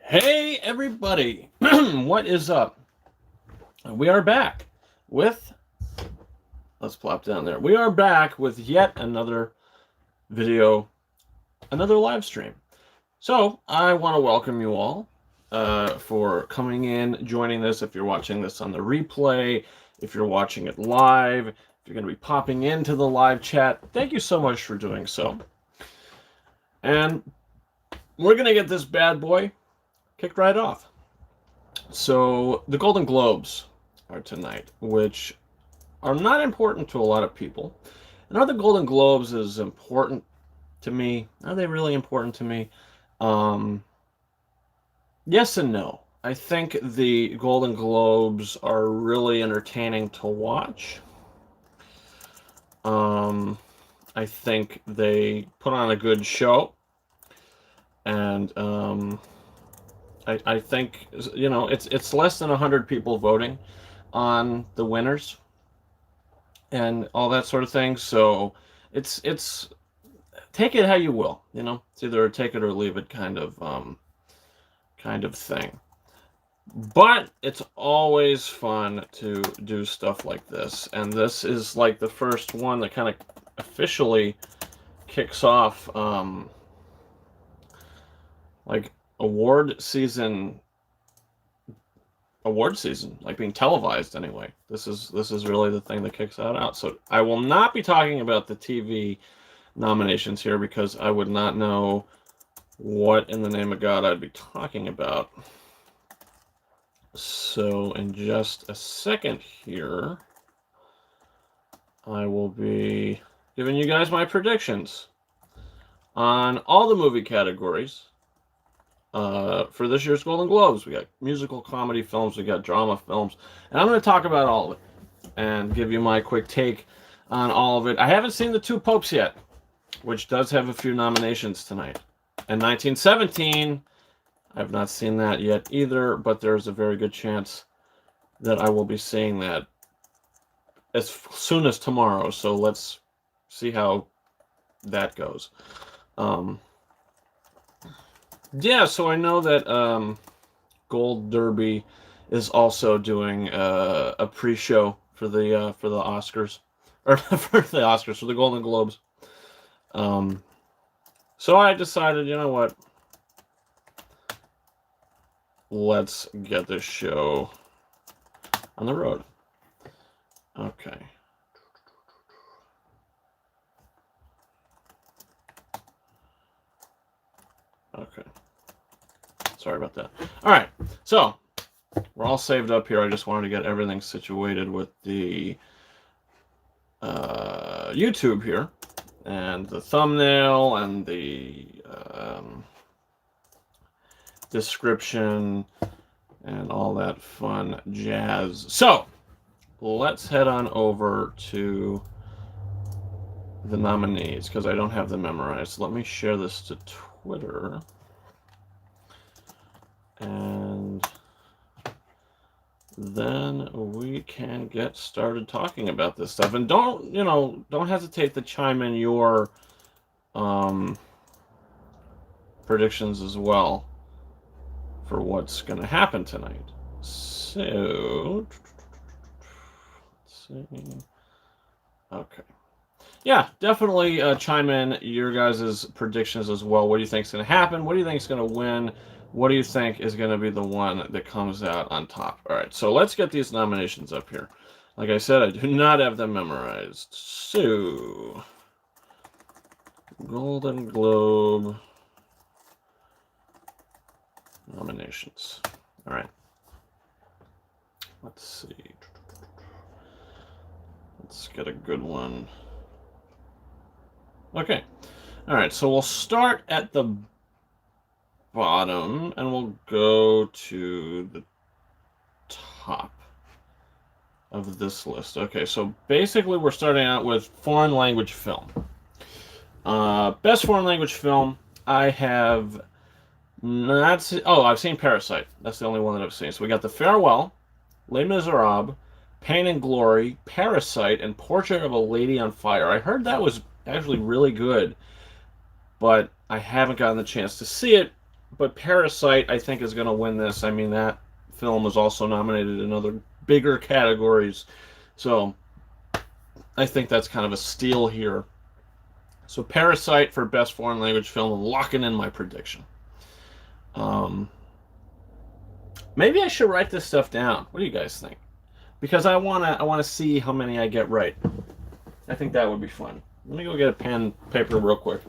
Hey everybody, what is up? We are back with, let's plop down there. We are back with yet another video, another live stream. So I want to welcome you all for coming in, joining this. If you're watching this on the replay, if you're watching it live, if you're going to be popping into the live chat, thank you so much for doing so. And we're going to get this bad boy kicked right off. So the Golden Globes are tonight, which are not important to a lot of people. And are the Golden Globes as important to me? Are they really important to me? Yes and no. I think the Golden Globes are really entertaining to watch. I think they put on a good show. And I think, you know, it's less than 100 people voting on the winners and all that sort of thing. So it's take it how you will, you know. It's either a take it or leave it kind of thing. But it's always fun to do stuff like this, and this is like the first one that kind of officially kicks off like award season, like being televised anyway. This is really the thing that kicks that out. So I will not be talking about the TV nominations here because I would not know what in the name of God I'd be talking about. So in just a second here, I will be giving you guys my predictions on all the movie categories for this year's Golden Globes. We got musical comedy films, we got drama films, and I'm going to talk about all of it and give you my quick take on all of it. I haven't seen The Two Popes yet, which does have a few nominations tonight. And 1917, I have not seen that yet either, but there's a very good chance that I will be seeing that as soon as tomorrow. So let's see how that goes. Yeah, so I know that Gold Derby is also doing a pre-show for the Oscars, or for the Oscars, for the Golden Globes. So I decided, you know what? Let's get this show on the road. Okay. Okay. Sorry about that. All right. So we're all saved up here. I just wanted to get everything situated with the YouTube here, and the thumbnail, and the description, and all that fun jazz. So let's head on over to the nominees because I don't have them memorized. Let me share this to Twitter, and then we can get started talking about this stuff. And don't hesitate to chime in your predictions as well for what's going to happen tonight. So, let's see. Okay. Yeah, definitely chime in your guys' predictions as well. What do you think is going to happen? What do you think is going to win? What do you think is going to be the one that comes out on top? All right, so let's get these nominations up here. Like I said, I do not have them memorized. So, Golden Globe nominations. All right. Let's see. Let's get a good one. Okay. All right, so we'll start at the bottom and we'll go to the top of this list. Okay, so basically we're starting out with foreign language film. Best foreign language film, I have not seen. Oh, I've seen Parasite. That's the only one that I've seen. So we got The Farewell, Les Miserables, Pain and Glory, Parasite, and Portrait of a Lady on Fire. I heard that was actually really good, but I haven't gotten the chance to see it. but Parasite, I think, is going to win this. I mean, that film was also nominated in other bigger categories. So I think that's kind of a steal here. So Parasite for Best Foreign Language Film, I'm locking in my prediction. Maybe I should write this stuff down. What do you guys think? Because I wanna see how many I get right. I think that would be fun. Let me go get a pen and paper real quick.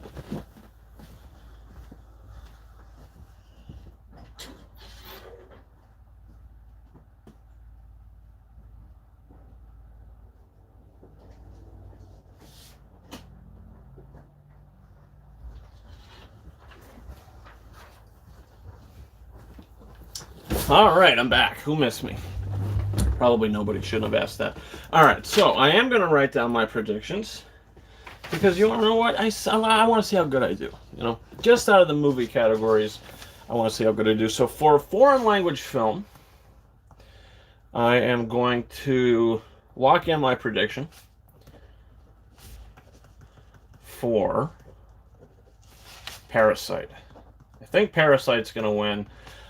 All right, I'm back. Who missed me? Probably nobody. Shouldn't have asked that. All right, so I am going to write down my predictions because you want to know what? I want to see how good I do. You know, just out of the movie categories, I want to see how good I do. So for foreign language film, I am going to lock in my prediction for Parasite. I think Parasite's going to win.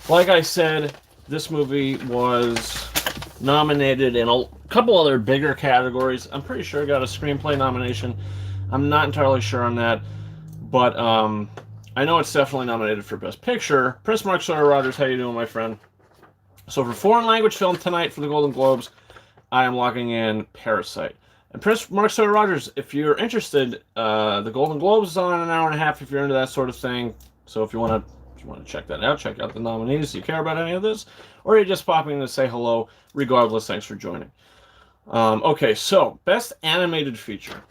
Like I said, this movie was nominated in a couple other bigger categories. I'm pretty sure it got a screenplay nomination. I'm not entirely sure on that, but I know it's definitely nominated for Best Picture. Prince Mark Sawyer Rogers, how you doing, my friend? So for foreign language film tonight for the Golden Globes, I am locking in Parasite. And Prince Mark Sawyer Rogers, if you're interested, the Golden Globes is on an hour and a half if you're into that sort of thing. So if you want to check that out, check out the nominees. Do you care about any of this? Or are you just popping in to say hello? Regardless, thanks for joining. Okay, so Best Animated Feature.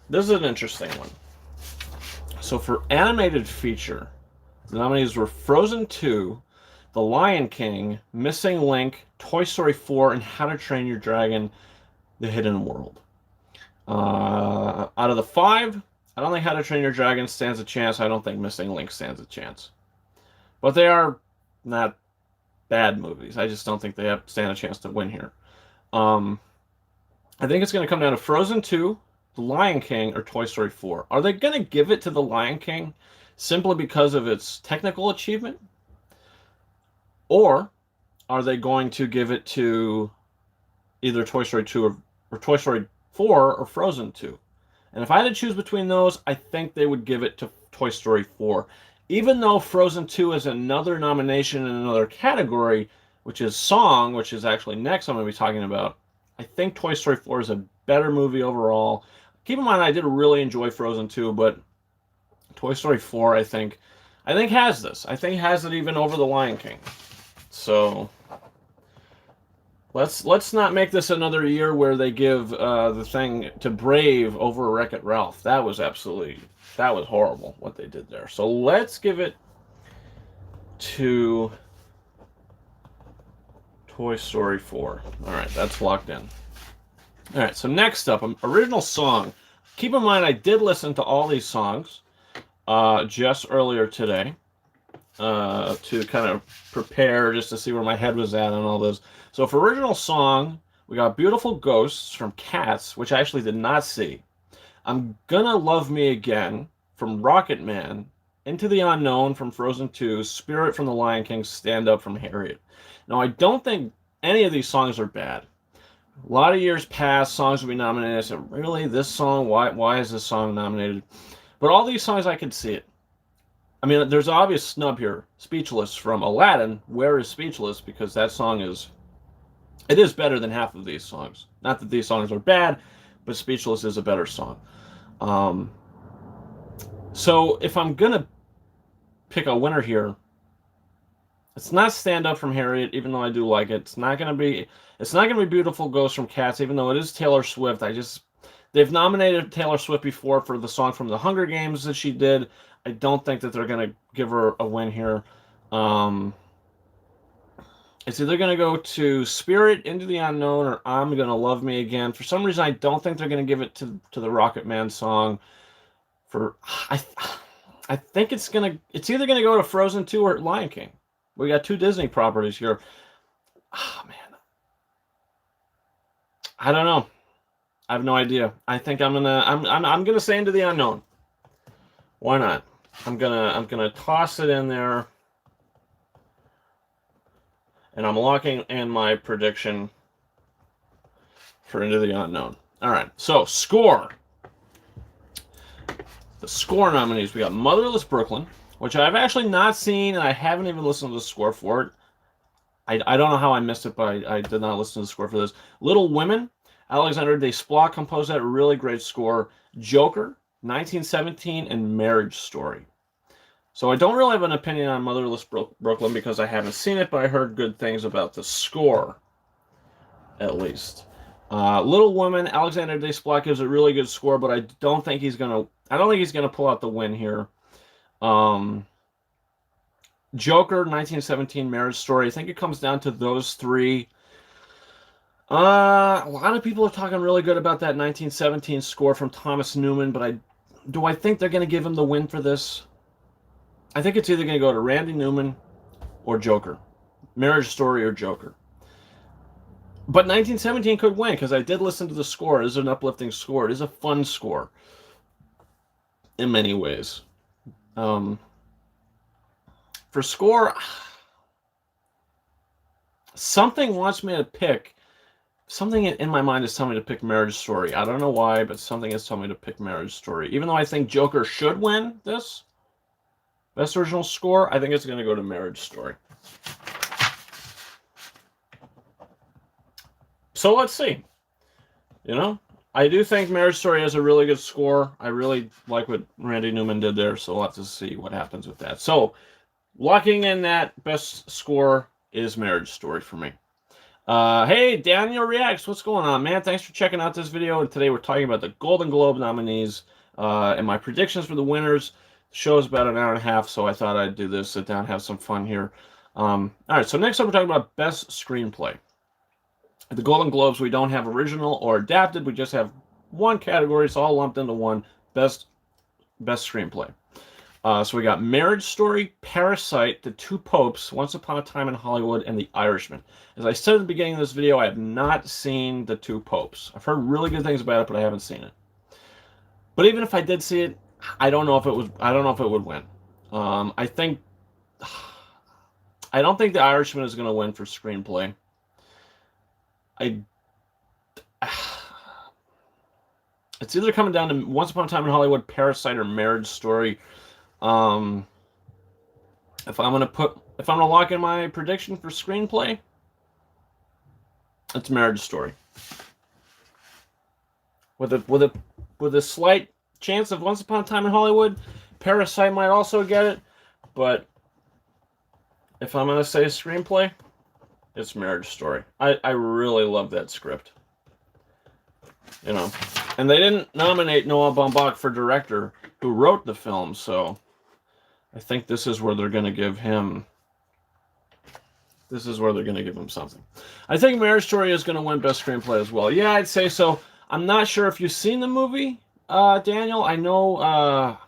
This is an interesting one. So for Animated Feature, the nominees were Frozen 2, The Lion King, Missing Link, Toy Story 4, and How to Train Your Dragon, The Hidden World. Out of the 5, I don't think How to Train Your Dragon stands a chance. I don't think Missing Link stands a chance. But they are not bad movies. I just don't think they stand a chance to win here. I think it's going to come down to Frozen 2, The Lion King, or Toy Story 4. Are they going to give it to The Lion King simply because of its technical achievement? Or are they going to give it to either Toy Story 2 or Toy Story 4 or Frozen 2? And if I had to choose between those, I think they would give it to Toy Story 4. Even though Frozen 2 is another nomination in another category, which is song, which is actually next I'm going to be talking about, I think Toy Story 4 is a better movie overall. Keep in mind, I did really enjoy Frozen 2, but Toy Story 4, I think has this. I think has it even over The Lion King. So let's not make this another year where they give the thing to Brave over Wreck-It Ralph. That was horrible what they did there. So let's give it to Toy Story 4. All right, that's locked in. All right, so next up, original song. Keep in mind, I did listen to all these songs just earlier today to kind of prepare, just to see where my head was at on all this. So for original song, we got Beautiful Ghosts from Cats, which I actually did not see. I'm Gonna Love Me Again from Rocketman, Into the Unknown from Frozen 2, Spirit from The Lion King, Stand Up from Harriet. Now, I don't think any of these songs are bad. A lot of years past, songs will be nominated. I said, really, this song? Why is this song nominated? But all these songs, I could see it. I mean, there's an obvious snub here. Speechless from Aladdin. Where is Speechless? Because that song is better than half of these songs. Not that these songs are bad, but Speechless is a better song. So if I'm gonna pick a winner here, it's not Stand Up from Harriet, even though I do like it. It's not gonna be Beautiful Ghost from Cats, even though it is Taylor Swift. They've nominated Taylor Swift before for the song from the Hunger Games that she did. I don't think that they're gonna give her a win here. It's either gonna go to Spirit, Into the Unknown, or I'm Gonna Love Me Again. For some reason, I don't think they're gonna give it to the Rocketman song. I think it's either gonna go to Frozen 2 or Lion King. We got 2 Disney properties here. Oh man, I don't know. I have no idea. I think I'm gonna say Into the Unknown. Why not? I'm gonna toss it in there. And I'm locking in my prediction for Into the Unknown. All right, so score. The score nominees, we got Motherless Brooklyn, which I've actually not seen, and I haven't even listened to the score for it. I don't know how I missed it, but I did not listen to the score for this. Little Women, Alexander Desplat composed that, really great score. Joker, 1917, and Marriage Story. So I don't really have an opinion on Motherless Brooklyn because I haven't seen it, but I heard good things about the score, at least. Little Women, Alexander Desplat gives a really good score, but I don't think he's gonna pull out the win here. Joker, 1917, Marriage Story. I think it comes down to those three. A lot of people are talking really good about that 1917 score from Thomas Newman, but do I think they're going to give him the win for this? I think it's either going to go to Randy Newman or Joker. Marriage Story or Joker. But 1917 could win because I did listen to the score. It is an uplifting score. It is a fun score in many ways. For score, something wants me to pick. Something in my mind is telling me to pick Marriage Story. I don't know why, but something is telling me to pick Marriage Story. Even though I think Joker should win this Best Original Score, I think it's going to go to Marriage Story. So let's see. You know, I do think Marriage Story has a really good score. I really like what Randy Newman did there, so we'll have to see what happens with that. So, locking in that best score is Marriage Story for me. Hey, Daniel Reacts, what's going on, man? Thanks for checking out this video. And today we're talking about the Golden Globe nominees and my predictions for the winners. The show is about an hour and a half, so I thought I'd do this, sit down, have some fun here. All right, so next up we're talking about Best Screenplay. At the Golden Globes, we don't have original or adapted. We just have one category. It's all lumped into one. Best Screenplay. So we got Marriage Story, Parasite, The Two Popes, Once Upon a Time in Hollywood, and The Irishman. As I said at the beginning of this video, I have not seen The Two Popes. I've heard really good things about it, but I haven't seen it. But even if I did see it, I don't know if it would win. I don't think The Irishman is going to win for screenplay. It's either coming down to Once Upon a Time in Hollywood, Parasite, or Marriage Story. If I'm gonna lock in my prediction for screenplay, it's Marriage Story. With a slight chance of Once Upon a Time in Hollywood, Parasite might also get it, but if I'm gonna say screenplay, it's Marriage Story. I really love that script. You know, and they didn't nominate Noah Baumbach for director, who wrote the film, so I think this is where they're going to give him. This is where they're going to give him something. I think Marriage Story is going to win Best Screenplay as well. Yeah, I'd say so. I'm not sure if you've seen the movie, Daniel. I know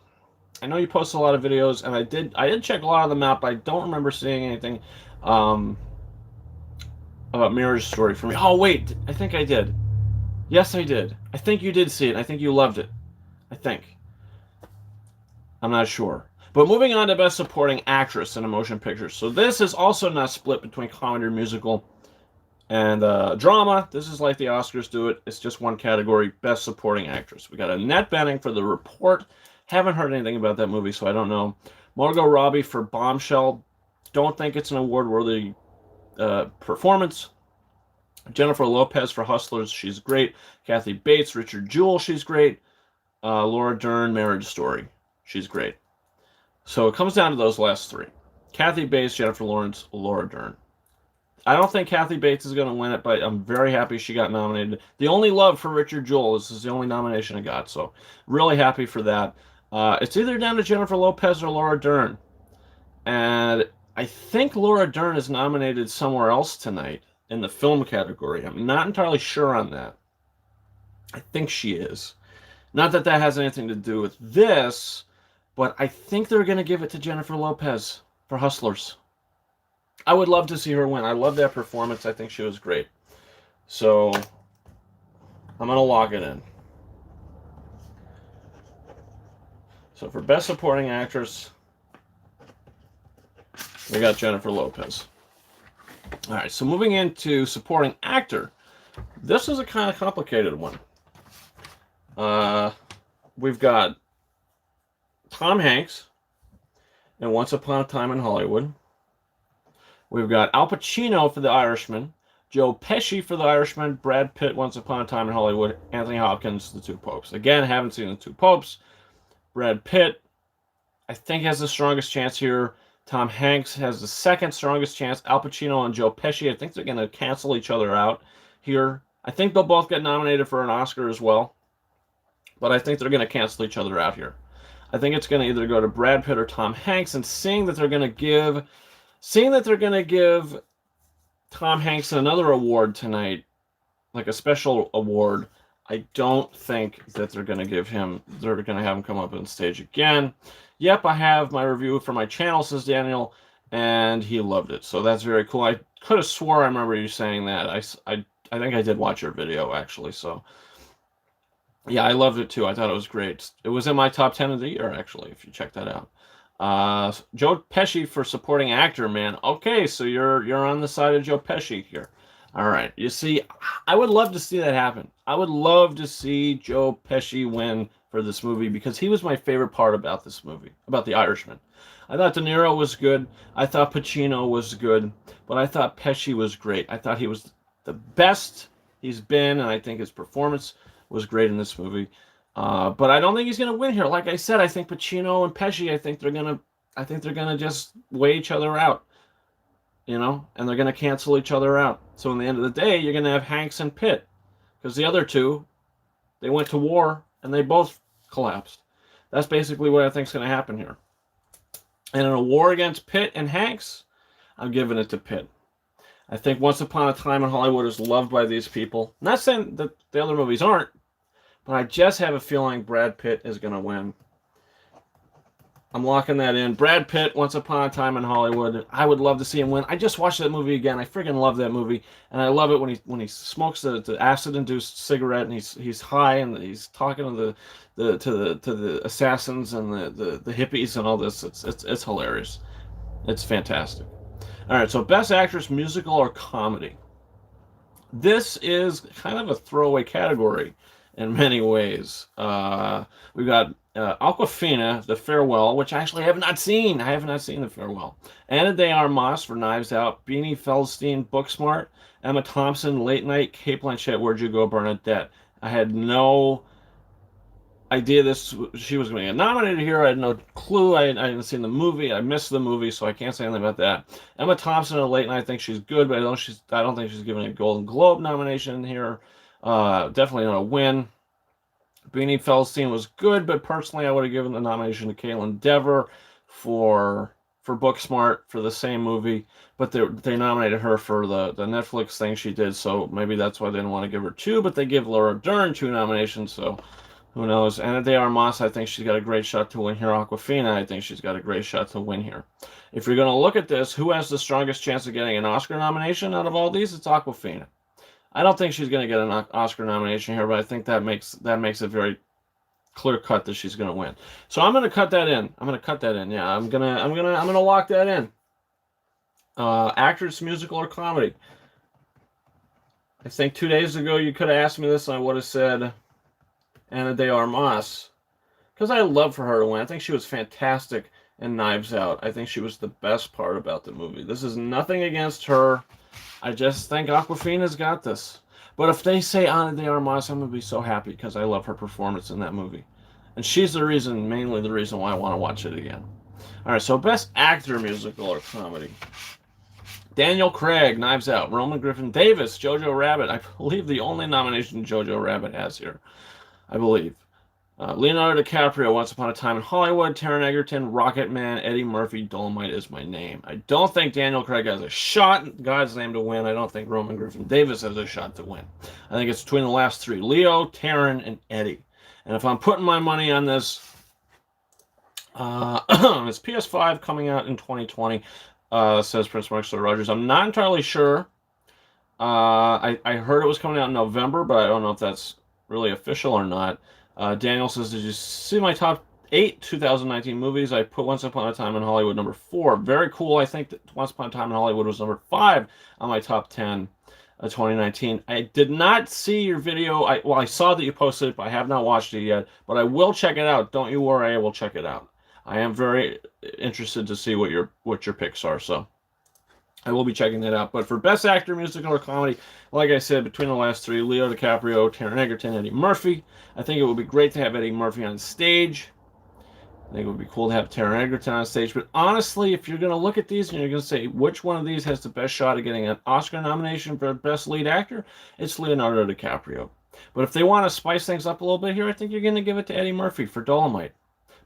you post a lot of videos, and I did check a lot of them out, but I don't remember seeing anything about Marriage Story for me. Oh wait, I think I did. Yes, I did. I think you did see it. I think you loved it. I think. I'm not sure. But moving on to Best Supporting Actress in a Motion Picture. So this is also not split between comedy or musical and drama. This is like the Oscars do it. It's just one category, Best Supporting Actress. We got Annette Bening for The Report. Haven't heard anything about that movie, so I don't know. Margot Robbie for Bombshell. Don't think it's an award-worthy performance. Jennifer Lopez for Hustlers, she's great. Kathy Bates, Richard Jewell, she's great. Laura Dern, Marriage Story, she's great. So it comes down to those last three. Kathy Bates, Jennifer Lawrence, Laura Dern. I don't think Kathy Bates is going to win it, but I'm very happy she got nominated. The only love for Richard Jewell. This is the only nomination I got, so really happy for that. It's either down to Jennifer Lopez or Laura Dern. And I think Laura Dern is nominated somewhere else tonight in the film category. I'm not entirely sure on that. I think she is. Not that that has anything to do with this, but I think they're going to give it to Jennifer Lopez for Hustlers. I would love to see her win. I love that performance. I think she was great. So I'm going to lock it in. So for Best Supporting Actress, we got Jennifer Lopez. All right, so moving into supporting actor. This is a kind of complicated one. We've got Tom Hanks in Once Upon a Time in Hollywood. We've got Al Pacino for The Irishman, Joe Pesci for The Irishman, Brad Pitt, Once Upon a Time in Hollywood, Anthony Hopkins, The Two Popes. Again, haven't seen The Two Popes. Brad Pitt, I think, has the strongest chance here. Tom Hanks has the second strongest chance. Al Pacino and Joe Pesci, I think they're going to cancel each other out here. I think they'll both get nominated for an Oscar as well, but I think they're going to cancel each other out here. I think it's going to either go to Brad Pitt or Tom Hanks, and seeing that they're going to give Tom Hanks another award tonight, like a special award, I don't think that they're going to have him come up on stage again. Yep, I have my review for my channel, says Daniel, and he loved it. So that's very cool. I could have swore I remember you saying that. I think I did watch your video, actually. So, yeah, I loved it, too. I thought it was great. It was in my top 10 of the year, actually, if you check that out. Joe Pesci for supporting actor, man. Okay, so you're on the side of Joe Pesci here. All right. You see, I would love to see that happen. I would love to see Joe Pesci win for this movie because he was my favorite part about this movie, about The Irishman. I thought De Niro was good. I thought Pacino was good, but I thought Pesci was great. I thought he was the best he's been, and I think his performance was great in this movie. But I don't think he's going to win here. Like I said, I think Pacino and Pesci, I think they're going to just weigh each other out, and they're going to cancel each other out. So in the end of the day, you're going to have Hanks and Pitt, because the other two, they went to war and they both collapsed. That's basically what I think is going to happen here. And in a war against Pitt and Hanks, I'm giving it to Pitt. I think Once Upon a Time in Hollywood is loved by these people. I'm not saying that the other movies aren't, but I just have a feeling Brad Pitt is going to win. I'm locking that in. Brad Pitt, Once Upon a Time in Hollywood. I would love to see him win. I just watched that movie again. I freaking love that movie, and I love it when he smokes the acid-induced cigarette and he's high and he's talking to the assassins and the hippies and all this. It's hilarious. It's fantastic. All right, so Best Actress, Musical or Comedy. This is kind of a throwaway category in many ways. We've got Awkwafina, The Farewell, which I actually have not seen. I have not seen The Farewell. Ana de Armas for Knives Out, Beanie Feldstein, Booksmart, Emma Thompson, Late Night, Cate Blanchett, Where'd You Go, Bernadette. I had no idea she was going to get nominated here. I had no clue. I hadn't seen the movie. I missed the movie, so I can't say anything about that. Emma Thompson in Late Night, I think she's good, but I don't think she's given a Golden Globe nomination here. Definitely not a win. Beanie Feldstein was good, but personally I would have given the nomination to Kaitlyn Dever for Booksmart for the same movie, but they nominated her for the Netflix thing she did, so maybe that's why they didn't want to give her two, but they give Laura Dern two nominations, so who knows. Ana de Armas, I think she's got a great shot to win here. Awkwafina, I think she's got a great shot to win here. If you're going to look at this, who has the strongest chance of getting an Oscar nomination out of all these? It's Awkwafina. I don't think she's going to get an Oscar nomination here, but I think that makes it very clear cut that she's going to win. So I'm going to cut that in. Yeah, I'm gonna lock that in. Actress, musical, or comedy. I think 2 days ago you could have asked me this, and I would have said Ana de Armas, because I love for her to win. I think she was fantastic in Knives Out. I think she was the best part about the movie. This is nothing against her. I just think Awkwafina's got this. But if they say Ana de Armas, I'm going to be so happy because I love her performance in that movie. And she's mainly the reason why I want to watch it again. All right, so Best Actor, Musical, or Comedy. Daniel Craig, Knives Out. Roman Griffin Davis, Jojo Rabbit. I believe the only nomination Jojo Rabbit has here. I believe. Leonardo DiCaprio, Once Upon a Time in Hollywood, Taron Egerton, Rocketman, Eddie Murphy, Dolomite Is My Name. I don't think Daniel Craig has a shot in God's name to win. I don't think Roman Griffin Davis has a shot to win. I think it's between the last three, Leo, Taron, and Eddie. And if I'm putting my money on this, it's PS5 coming out in 2020, says Prince Marcelo Rogers. I'm not entirely sure. I heard it was coming out in November, but I don't know if that's really official or not. Daniel says, did you see my top 8 2019 movies. I put Once Upon a Time in Hollywood number 4. Very cool. I think that Once Upon a Time in Hollywood was number 5 on my top 10 of 2019. I did not see your video. I saw that you posted it, but I have not watched it yet. But I will check it out. Don't you worry, I will check it out. I am very interested to see what your picks are. So I will be checking that out. But for Best Actor, Musical, or Comedy, like I said, between the last 3, Leo DiCaprio, Taron Egerton, Eddie Murphy. I think it would be great to have Eddie Murphy on stage. I think it would be cool to have Taron Egerton on stage. But honestly, if you're going to look at these and you're going to say which one of these has the best shot at getting an Oscar nomination for Best Lead Actor, it's Leonardo DiCaprio. But if they want to spice things up a little bit here, I think you're going to give it to Eddie Murphy for Dolomite.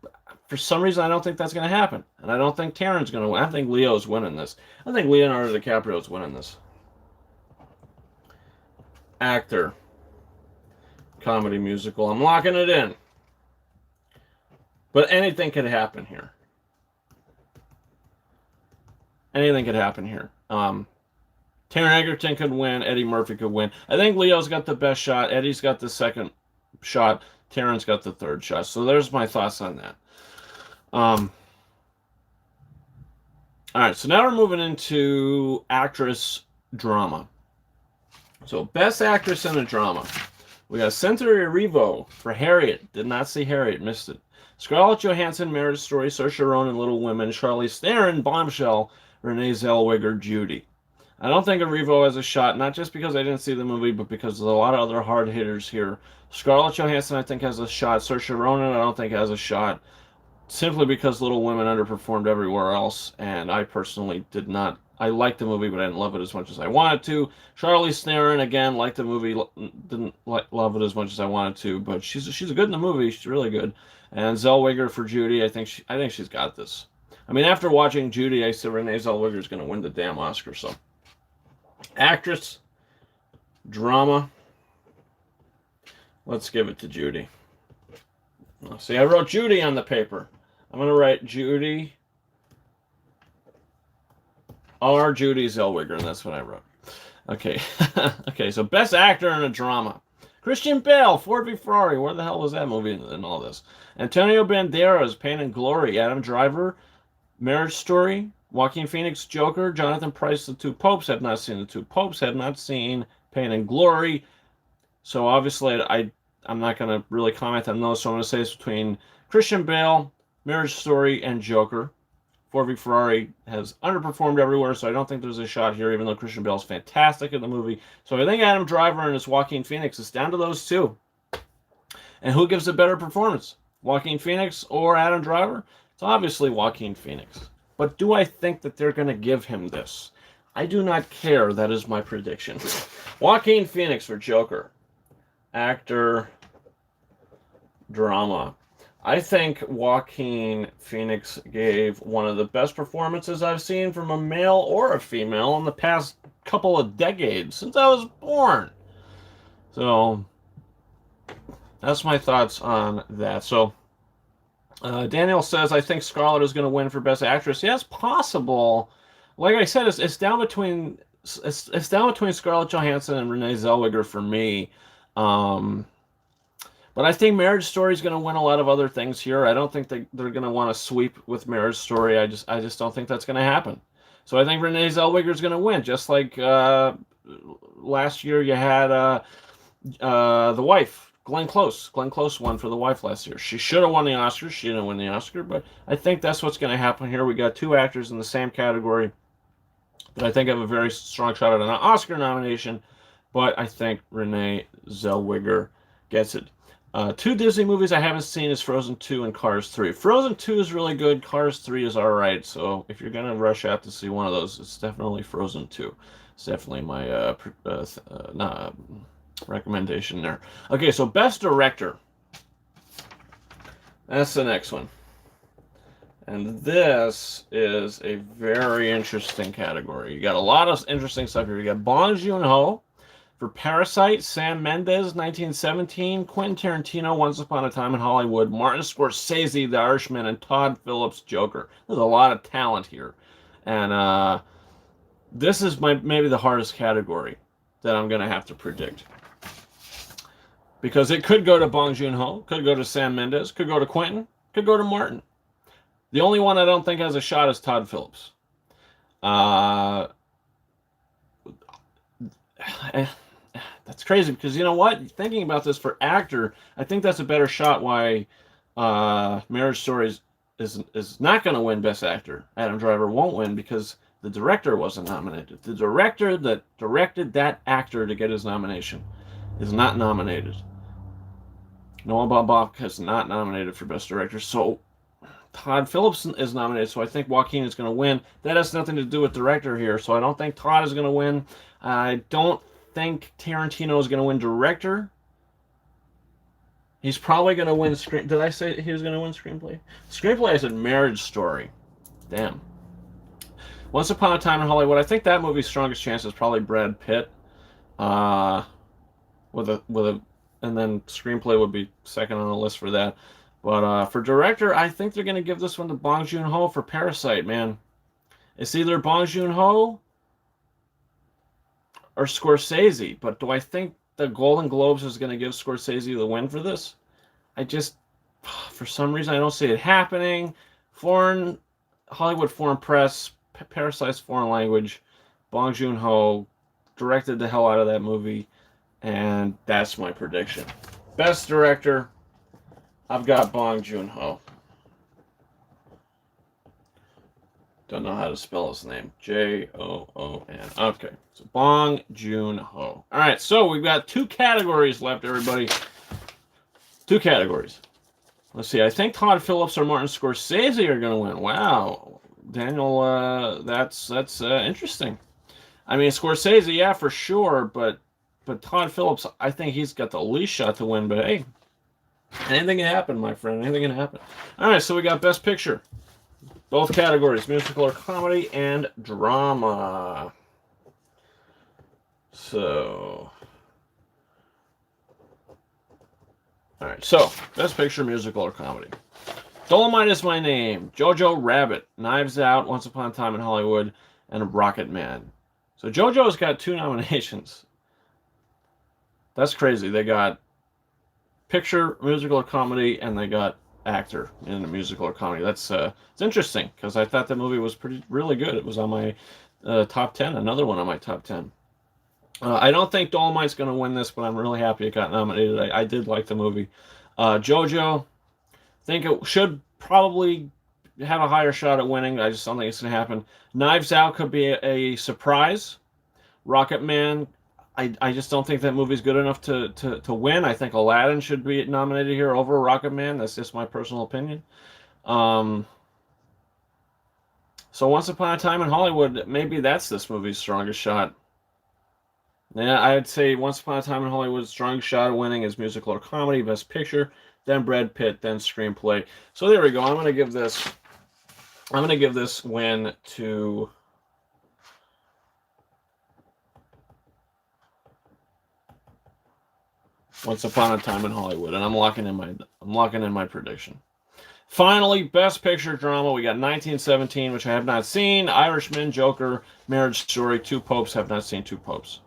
But for some reason, I don't think that's going to happen. And I don't think Taron's going to win. I think Leo's winning this. I think Leonardo DiCaprio's winning this. Actor. Comedy, musical. I'm locking it in. But anything could happen here. Anything could happen here. Taron Egerton could win. Eddie Murphy could win. I think Leo's got the best shot. Eddie's got the second shot. Taron's got the third shot. So there's my thoughts on that. All right, so now we're moving into actress drama. So Best Actress in a Drama. We got Cynthia Erivo for Harriet. Did not see Harriet. Missed it. Scarlett Johansson, Marriage Story, Saoirse Ronan, Little Women, Charlize Theron, Bombshell, Renee Zellweger, Judy. I don't think Erivo has a shot, not just because I didn't see the movie, but because there's a lot of other hard hitters here. Scarlett Johansson, I think, has a shot. Saoirse Ronan, I don't think has a shot, simply because Little Women underperformed everywhere else, and I personally did not. I liked the movie, but I didn't love it as much as I wanted to. Charlize Theron, again, liked the movie, didn't love it as much as I wanted to, but she's good in the movie. She's really good. And Zellweger for Judy, I think she's got this. I mean, after watching Judy, I said Renee Zellweger is going to win the damn Oscar. So, actress, drama. Let's give it to Judy. See, I wrote Judy on the paper. I'm going to write Judy or Judy Zellweger, and that's what I wrote. Okay. Okay, so Best Actor in a Drama. Christian Bale, Ford v Ferrari. Where the hell was that movie in all this? Antonio Banderas, Pain and Glory. Adam Driver, Marriage Story. Joaquin Phoenix, Joker. Jonathan Pryce, The Two Popes. Have not seen The Two Popes. Have not seen Pain and Glory. So obviously, I'm not going to really comment on those. So I'm going to say it's between Christian Bale, Marriage Story, and Joker. Ford v Ferrari has underperformed everywhere, so I don't think there's a shot here, even though Christian Bale's fantastic in the movie. So I think Adam Driver and his Joaquin Phoenix is down to those two. And who gives a better performance? Joaquin Phoenix or Adam Driver? It's obviously Joaquin Phoenix. But do I think that they're going to give him this? I do not care. That is my prediction. Joaquin Phoenix for Joker. Actor, drama. I think Joaquin Phoenix gave one of the best performances I've seen from a male or a female in the past couple of decades, since I was born. So, that's my thoughts on that. So, Daniel says, I think Scarlett is going to win for Best Actress. Yeah, it's possible. Like I said, it's down between Scarlett Johansson and Renee Zellweger for me. But I think Marriage Story is going to win a lot of other things here. I don't think they're going to want to sweep with Marriage Story. I just don't think that's going to happen. So I think Renee Zellweger is going to win, just like last year you had The Wife, Glenn Close. Glenn Close won for The Wife last year. She should have won the Oscar. She didn't win the Oscar, but I think that's what's going to happen here. We got two actors in the same category that I think have a very strong shot at an Oscar nomination, but I think Renee Zellweger gets it. Two Disney movies I haven't seen is Frozen 2 and Cars 3. Frozen 2 is really good. Cars 3 is all right. So if you're going to rush out to see one of those, it's definitely Frozen 2. It's definitely my recommendation there. Okay, so Best Director. That's the next one. And this is a very interesting category. You got a lot of interesting stuff here. You got Bong Joon-ho for Parasite, Sam Mendes, 1917, Quentin Tarantino, Once Upon a Time in Hollywood, Martin Scorsese, The Irishman, and Todd Phillips, Joker. There's a lot of talent here. And this is maybe the hardest category that I'm going to have to predict. Because it could go to Bong Joon-ho, could go to Sam Mendes, could go to Quentin, Could go to Martin. The only one I don't think has a shot is Todd Phillips. That's crazy because you know what? Thinking about this for actor, I think that's a better shot. Why Marriage Story is not going to win Best Actor. Adam Driver won't win because the director wasn't nominated. The director that directed that actor to get his nomination is not nominated. Noah Baumbach is not nominated for Best Director, so Todd Phillips is nominated, so I think Joaquin is going to win. That has nothing to do with director here, so I don't think Todd is going to win. I don't think Tarantino is going to win director. He's probably going to win screen. Did I say he was going to win screenplay? Screenplay, I said Marriage Story. Damn. Once Upon a Time in Hollywood. I think that movie's strongest chance is probably Brad Pitt. And then screenplay would be second on the list for that. But for director, I think they're going to give this one to Bong Joon-ho for Parasite, man. It's either Bong Joon-ho or Scorsese. But do I think the Golden Globes is going to give Scorsese the win for this? For some reason, I don't see it happening. Hollywood Foreign Press, Parasite's foreign language, Bong Joon-ho directed the hell out of that movie, and that's my prediction. Best director, I've got Bong Joon-ho. Don't know how to spell his name. J-O-O-N. Okay, so Bong Joon-ho. All right, so we've got 2 categories left, everybody. 2 categories. Let's see. I think Todd Phillips or Martin Scorsese are going to win. Wow, Daniel, that's interesting. I mean, Scorsese, yeah, for sure, but Todd Phillips, I think he's got the least shot to win. But hey, anything can happen, my friend. Anything can happen. All right, so we got Best Picture. Both categories, musical or comedy and drama. So, all right, so Best Picture, musical or comedy. Dolomite Is My Name, Jojo Rabbit, Knives Out, Once Upon a Time in Hollywood, and Rocket Man. So Jojo's got 2 nominations. That's crazy. They got picture, musical or comedy, and they got actor in a musical or comedy. That's it's interesting because I thought the movie was really good. It was on my top 10. Another one on my top 10. I don't think Dolomite's going to win this, but I'm really happy it got nominated. I did like the movie. Jojo, I think it should probably have a higher shot at winning. I just don't think it's going to happen. Knives Out could be a surprise. Rocket Man, I just don't think that movie's good enough to win. I think Aladdin should be nominated here over Rocket Man. That's just my personal opinion. So Once Upon a Time in Hollywood, maybe that's this movie's strongest shot. Yeah, I'd say Once Upon a Time in Hollywood's strongest shot at winning is musical or comedy, Best Picture, then Brad Pitt, then screenplay. So there we go. I'm gonna give this win to Once Upon a Time in Hollywood, and I'm locking in my prediction. Finally, Best Picture Drama. We got 1917, which I have not seen. Irishman, Joker, Marriage Story, Two Popes. Have not seen Two Popes.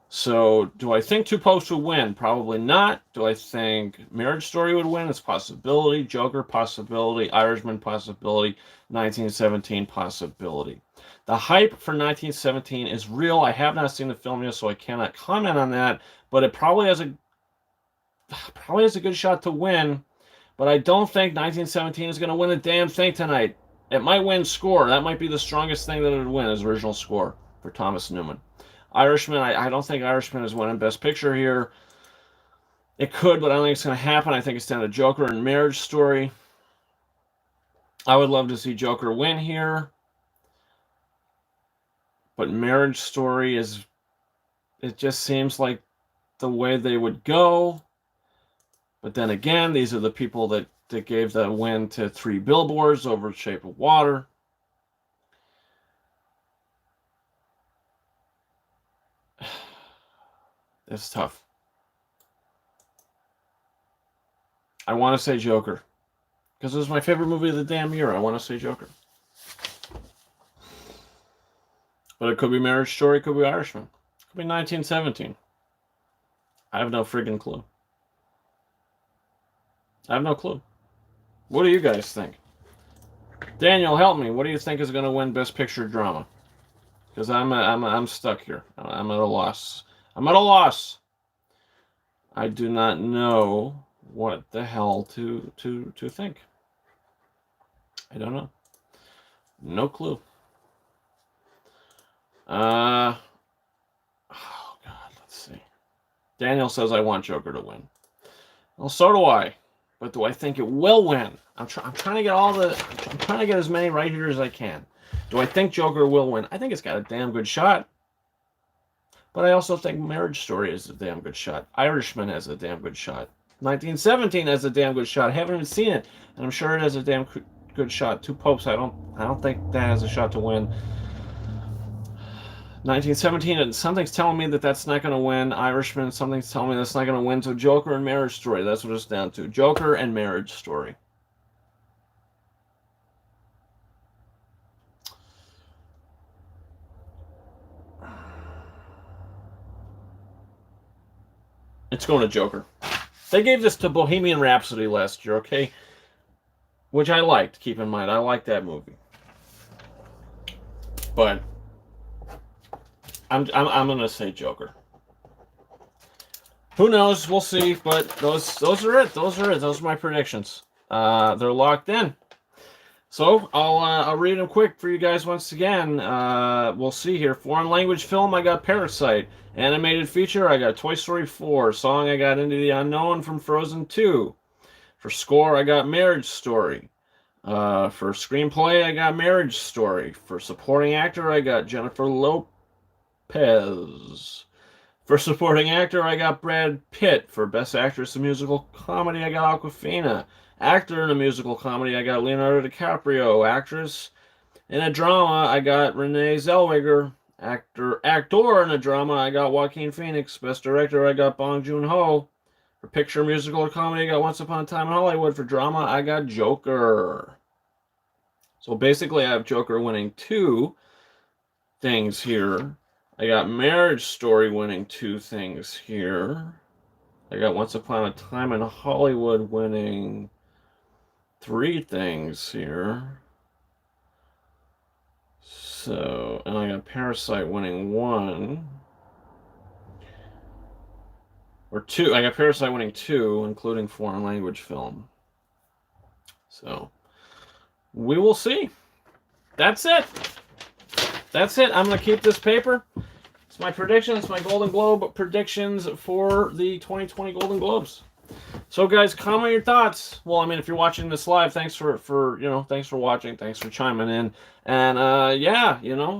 So, do I think Two Popes would win? Probably not. Do I think Marriage Story would win? It's a possibility. Joker, possibility. Irishman, possibility. 1917, possibility. The hype for 1917 is real. I have not seen the film yet, so I cannot comment on that. But it probably has a good shot to win. But I don't think 1917 is going to win a damn thing tonight. It might win score. That might be the strongest thing that it would win, is original score for Thomas Newman. Irishman, I don't think Irishman is winning Best Picture here. It could, but I don't think it's going to happen. I think it's down to Joker and Marriage Story. I would love to see Joker win here. But Marriage Story it just seems like the way they would go. But then again, these are the people that gave the win to Three Billboards over Shape of Water. It's tough. I want to say Joker. Because it was my favorite movie of the damn year. I want to say Joker. But it could be Marriage Story, it could be Irishman. It could be 1917. I have no friggin' clue. I have no clue. What do you guys think? Daniel, help me. What do you think is going to win Best Picture Drama? Because I'm stuck here. I'm at a loss. I'm at a loss. I do not know what the hell to think. I don't know. No clue. Oh God, let's see. Daniel says I want Joker to win. Well, so do I. But do I think it will win? I'm trying to get I'm trying to get as many right here as I can. Do I think Joker will win? I think it's got a damn good shot. But I also think Marriage Story is a damn good shot. Irishman has a damn good shot. 1917 has a damn good shot. I haven't even seen it, and I'm sure it has a damn good shot. Two Popes. I don't think that has a shot to win. 1917, and something's telling me that that's not going to win. Irishman, something's telling me that's not going to win. So Joker and Marriage Story, that's what it's down to. Joker and Marriage Story. It's going to Joker. They gave this to Bohemian Rhapsody last year, okay? Which I liked, keep in mind. I liked that movie. But I'm going to say Joker. Who knows? We'll see. But those are it. Those are my predictions. They're locked in. So I'll read them quick for you guys once again. We'll see here. Foreign language film, I got Parasite. Animated feature, I got Toy Story 4. Song, I got Into the Unknown from Frozen 2. For score, I got Marriage Story. For screenplay, I got Marriage Story. For supporting actor, I got Jennifer Lopez. For supporting actor, I got Brad Pitt. For best actress in musical comedy, I got Awkwafina. Actor in a musical comedy, I got Leonardo DiCaprio. Actress in a drama, I got Renee Zellweger. Actor in a drama, I got Joaquin Phoenix. Best director, I got Bong Joon-ho. For picture, musical, or comedy, I got Once Upon a Time in Hollywood. For drama, I got Joker. So basically, I have Joker winning 2 things here. I got Marriage Story winning 2 things here. I got Once Upon a Time in Hollywood winning 3 things here. So, and I got Parasite winning 1. Or 2. I got Parasite winning 2, including foreign language film. So, we will see. That's it. That's it. I'm going to keep this paper. It's my predictions, my Golden Globe predictions for the 2020 Golden Globes. So, guys, comment your thoughts. Well, I mean, if you're watching this live, thanks for thanks for watching, thanks for chiming in, and yeah, you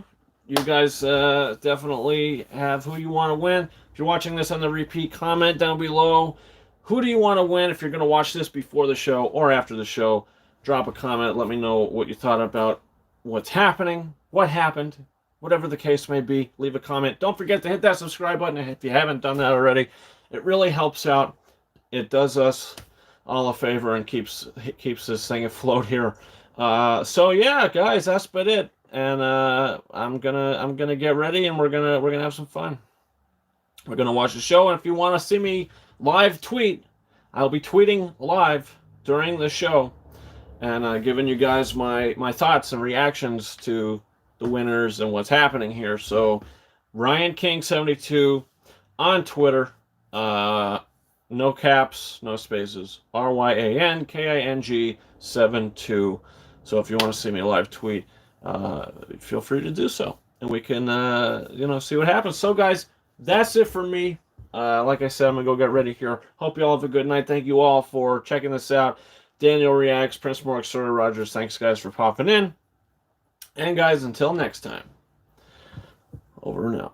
guys definitely have who you want to win. If you're watching this on the repeat, comment down below. Who do you want to win? If you're going to watch this before the show or after the show, drop a comment. Let me know what you thought about what's happening, what happened, whatever the case may be. Leave a comment. Don't forget to hit that subscribe button if you haven't done that already. It really helps out. It does us all a favor and keeps this thing afloat here. So yeah, guys, that's about it. And I'm gonna get ready, and we're gonna have some fun. We're gonna watch the show, and if you want to see me live tweet, I'll be tweeting live during the show, and giving you guys my thoughts and reactions to the winners and what's happening here. So Ryan King 72 on Twitter. No caps, no spaces. RYANKING 72. So if you want to see me live tweet, feel free to do so, and we can see what happens. So guys, that's it for me. Like I said, I'm gonna go get ready here. Hope you all have a good night. Thank you all for checking this out. Daniel Reacts, Prince Mark, Sir Rogers. Thanks guys for popping in. And guys, until next time, over and out.